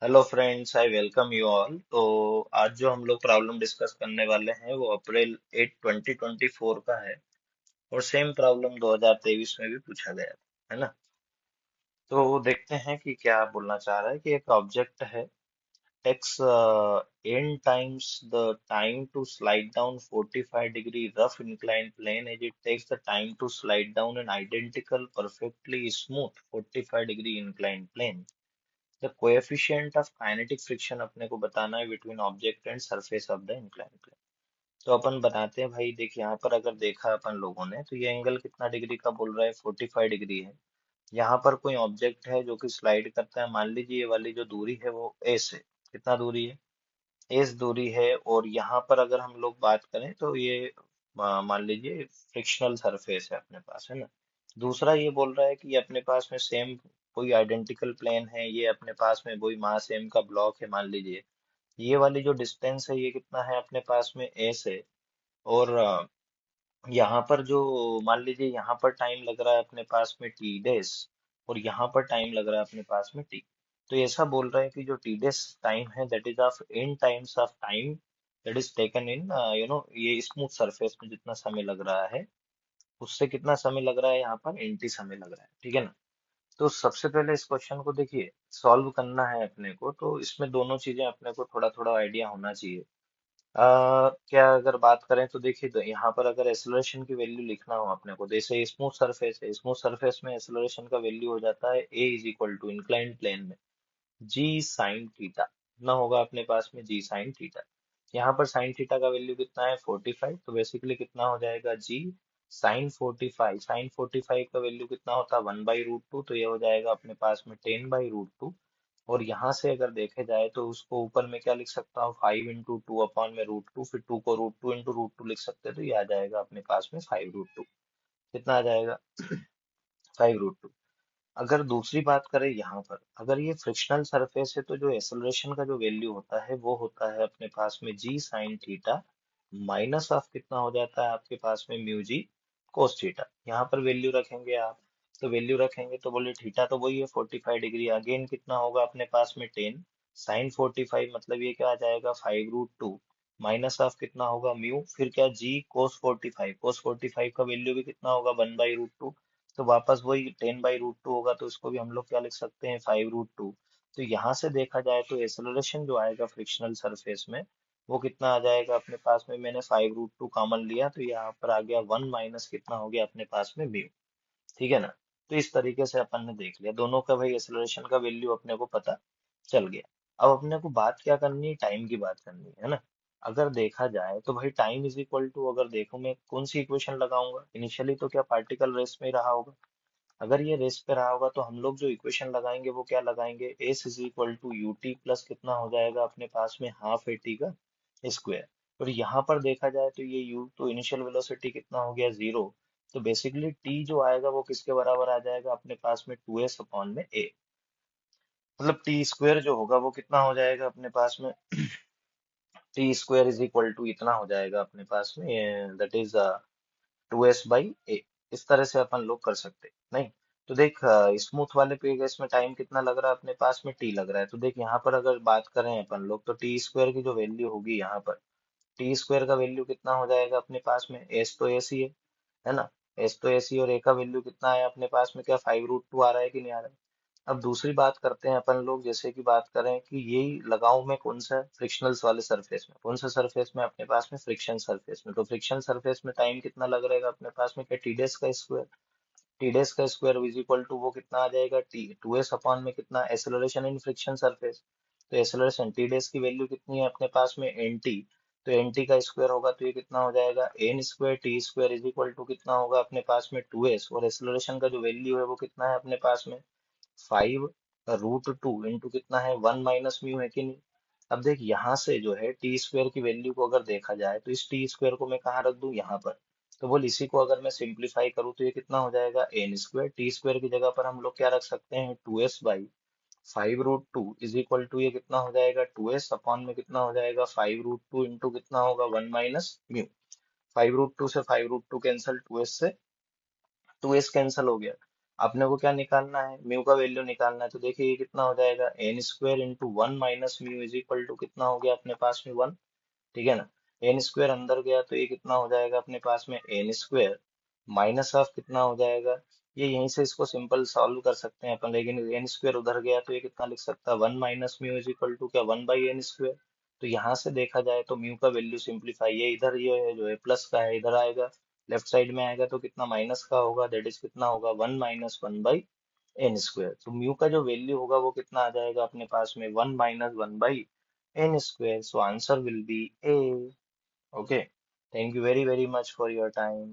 Hello friends, I welcome you all. तो आज जो हम लोग प्रॉब्लम डिस्कस करने वाले हैं वो अप्रैल 8 2024 का है। और सेम प्रॉब्लम 2023 में भी पूछा गया था, है ना। तो देखते हैं कि क्या बोलना चाह रहा है कि एक ऑब्जेक्ट है takes n times the time to slide down 45-degree rough inclined plane as it takes the time to slide down an identical perfectly smooth 45-degree inclined plane. The coefficient of kinetic friction अपने को बताना है between object and surface of the inclined plane. तो अपन बनाते हैं भाई। देख, यहाँ पर अगर देखा अपन लोगों ने तो ये एंगल कितना डिग्री का बोल रहा है, 45 डिग्री है। यहाँ पर कोई ऑब्जेक्ट है जो कि स्लाइड करता है। मान लीजिए ये वाली जो दूरी है वो एस है। कितना दूरी है? एस दूरी है। और यहाँ पर अगर हम लोग बात करें तो ये मान लीजिए फ्रिक्शनल सरफेस है अपने पास, है ना। दूसरा ये बोल रहा है कि ये अपने पास में सेम कोई आइडेंटिकल प्लेन है, ये अपने पास में वही मास एम का ब्लॉक है मान लीजिए। ये वाली जो डिस्टेंस है ये कितना है अपने पास में, एस है। और यहाँ पर जो मान लीजिए यहाँ पर टाइम लग रहा है अपने पास में टी डेज, और यहाँ पर टाइम लग रहा है अपने पास में टी। तो ऐसा बोल रहा है कि जो टी डेज टाइम है that is of in times of time that is taken in ये स्मूथ सरफेस में जितना समय लग रहा है उससे कितना समय लग रहा है यहाँ पर एनटी समय लग रहा है, ठीक है ना। तो सबसे पहले इस क्वेश्चन को देखिए, सॉल्व करना है अपने को, तो इसमें दोनों चीजें अपने को थोड़ा थोड़ा आइडिया होना चाहिए। क्या अगर बात करें तो देखिए, तो यहाँ पर अगर एक्सेलरेशन की वैल्यू लिखना हो अपने को, जैसे स्मूथ सरफेस है, स्मूथ सरफेस में एक्सेलरेशन का वैल्यू हो जाता है a is equal to inclined plane में जी साइन थीटा ना होगा अपने पास में जी साइन थीटा। यहाँ पर साइन थीटा का वैल्यू कितना है, 45। तो बेसिकली कितना हो जाएगा, जी साइन 45। साइन 45 का वैल्यू कितना होता है, 1/√2। तो ये हो जाएगा अपने पास में 10/√2। और यहाँ से अगर देखे जाए तो उसको ऊपर में क्या लिख सकता हूँ, 5 × 2 अपॉन में √2, फिर 2 को √2 × √2 लिख सकते हैं। तो ये आ जाएगा अपने पास में 5√2। कितना आ जाएगा, 5√2। अगर दूसरी बात करें यहाँ पर, अगर ये फ्रिक्शनल सरफेस है तो जो एक्सेलरेशन का जो वैल्यू होता है वो होता है अपने पास में g sine theta minus of कितना हो जाता है आपके पास में म्यू जी कोस थीटा। यहाँ पर वैल्यू रखेंगे आप, तो वैल्यू रखेंगे तो बोले थीटा तो वही है 45 डिग्री, अगेन कितना होगा अपने पास में 10 साइन 45, मतलब ये क्या आ जाएगा 5√2 माइनस ऑफ कितना होगा म्यू, फिर क्या जी कोस 45। कोस 45 का वैल्यू भी कितना होगा 1/√2। तो वापस वही 10/√2 होगा, तो इसको भी हम लोग क्या लिख सकते हैं, 5√2। तो यहाँ से देखा जाए तो एक्सेलरेशन जो आएगा फ्रिक्शनल सरफेस में वो कितना आ जाएगा अपने पास में, मैंने 5√2 कॉमन लिया तो यहाँ पर आ गया 1 माइनस कितना हो गया अपने पास में म्यू, ठीक है ना। तो इस तरीके से अपन ने देख लिया दोनों का, भाई एक्सेलरेशन का वैल्यू अपने को पता चल गया। अब अपने को बात क्या करनी है, टाइम की बात करनी है ना। अगर देखा जाए तो भाई टाइम इज इक्वल टू, अगर देखो मैं कौन सी इक्वेशन लगाऊंगा, इनिशियली तो क्या पार्टिकल रेस्ट में ही रहा होगा। अगर ये रेस्ट पे रहा होगा तो हम लोग जो इक्वेशन लगाएंगे वो क्या लगाएंगे, S is equal to U T plus कितना हो जाएगा अपने पास में हाफ ए टी का स्क्वायर। और यहाँ पर देखा जाए तो ये u तो इनिशियल वेलोसिटी कितना हो गया, 0। तो बेसिकली t जो आएगा वो किसके बराबर आ जाएगा अपने पास में, 2s अपॉन में a। मतलब टी स्क्वायर जो होगा वो कितना हो जाएगा अपने पास में, T square is equal to इतना हो जाएगा अपने पास में, दैट इज 2s/a। इस तरह से अपन लोग कर सकते हैं। नहीं तो देख, स्मूथ वाले पे इसमें टाइम कितना लग रहा है अपने पास में, टी लग रहा है। तो देख यहाँ पर अगर बात करें अपन लोग तो टी स्क्वायर की जो वैल्यू होगी यहाँ पर, टी स्क्वायर का वैल्यू कितना हो जाएगा अपने पास में, एस तो एस ही है ना। एस तो एस ही, और ए का वैल्यू कितना है अपने पास में, क्या 5√2 आ रहा है कि नहीं आ रहा है। अब दूसरी बात करते हैं अपन लोग, जैसे कि बात करें कि यही लगाऊं मैं कौन सा, फ्रिक्शनल्स वाले सरफेस में। कौन सा सरफेस में अपने पास में, फ्रिक्शन सरफेस में। तो फ्रिक्शन सरफेस में टाइम कितना लग रहेगा अपने पास में, क्या टी डेस का स्क्वायर। टी डेस का स्क्वायर इज इक्वल टू वो कितना आ जाएगा, टी 2s अपॉन में कितना, एक्सेलरेशन इन फ्रिक्शन सरफेस। तो एक्सेलरेशन टी डेस की वैल्यू कितनी है अपने पास में, एन टी। तो एन टी का स्क्वायर होगा तो ये कितना हो जाएगा, N square T square is equal to कितना होगा अपने पास में 2s। और एक्सेलरेशन का जो वैल्यू है वो कितना है अपने पास में, 5√2 इंटू कितना है, 1 माइनस म्यू, है कि नहीं। अब देख यहाँ से जो है टी स्क्वायर की वैल्यू को अगर देखा जाए तो इस टी स्क्वायर को मैं कहाँ रख दूं, यहाँ पर। तो बोल इसी को अगर मैं सिंप्लीफाई करूँ तो ये कितना हो जाएगा, एन स्क्वायर। टी स्क्वायर की जगह पर हम लोग क्या रख सकते हैं, 2s/5√2 इज इक्वल टू ये कितना हो जाएगा, 2s अपॉन में कितना हो जाएगा, 5√2 इंटू कितना होगा, 1 माइनस म्यू। 5√2 से 5√2 कैंसल, 2s से 2s कैंसल हो गया। अपने को क्या निकालना है, म्यू का वैल्यू निकालना है। तो देखिए ये कितना हो जाएगा, N square into one minus mu is equal to कितना हो गया अपने पास में 1। ठीक है ना। एन स्क्वायर अंदर गया तो ये कितना हो जाएगा अपने पास में, एन स्क्वायर माइनस ऑफ कितना हो जाएगा, ये यहीं से इसको सिंपल सॉल्व कर सकते हैं अपन, लेकिन एन स्क्वायर उधर गया तो ये कितना लिख सकता है, one minus mu is equal to क्या, वन बाई एन स्क्वायर। तो यहाँ से देखा जाए तो म्यू का वैल्यू सिंप्लीफाई, ये इधर ये है जो है प्लस का है इधर आएगा, लेफ्ट साइड में आएगा तो कितना माइनस का होगा, दैट इज कितना होगा, one minus one by N square. तो म्यू का जो वैल्यू होगा वो कितना आ जाएगा अपने पास में, one minus one by N square. So answer will be A. Okay. Thank you very, very much for your time.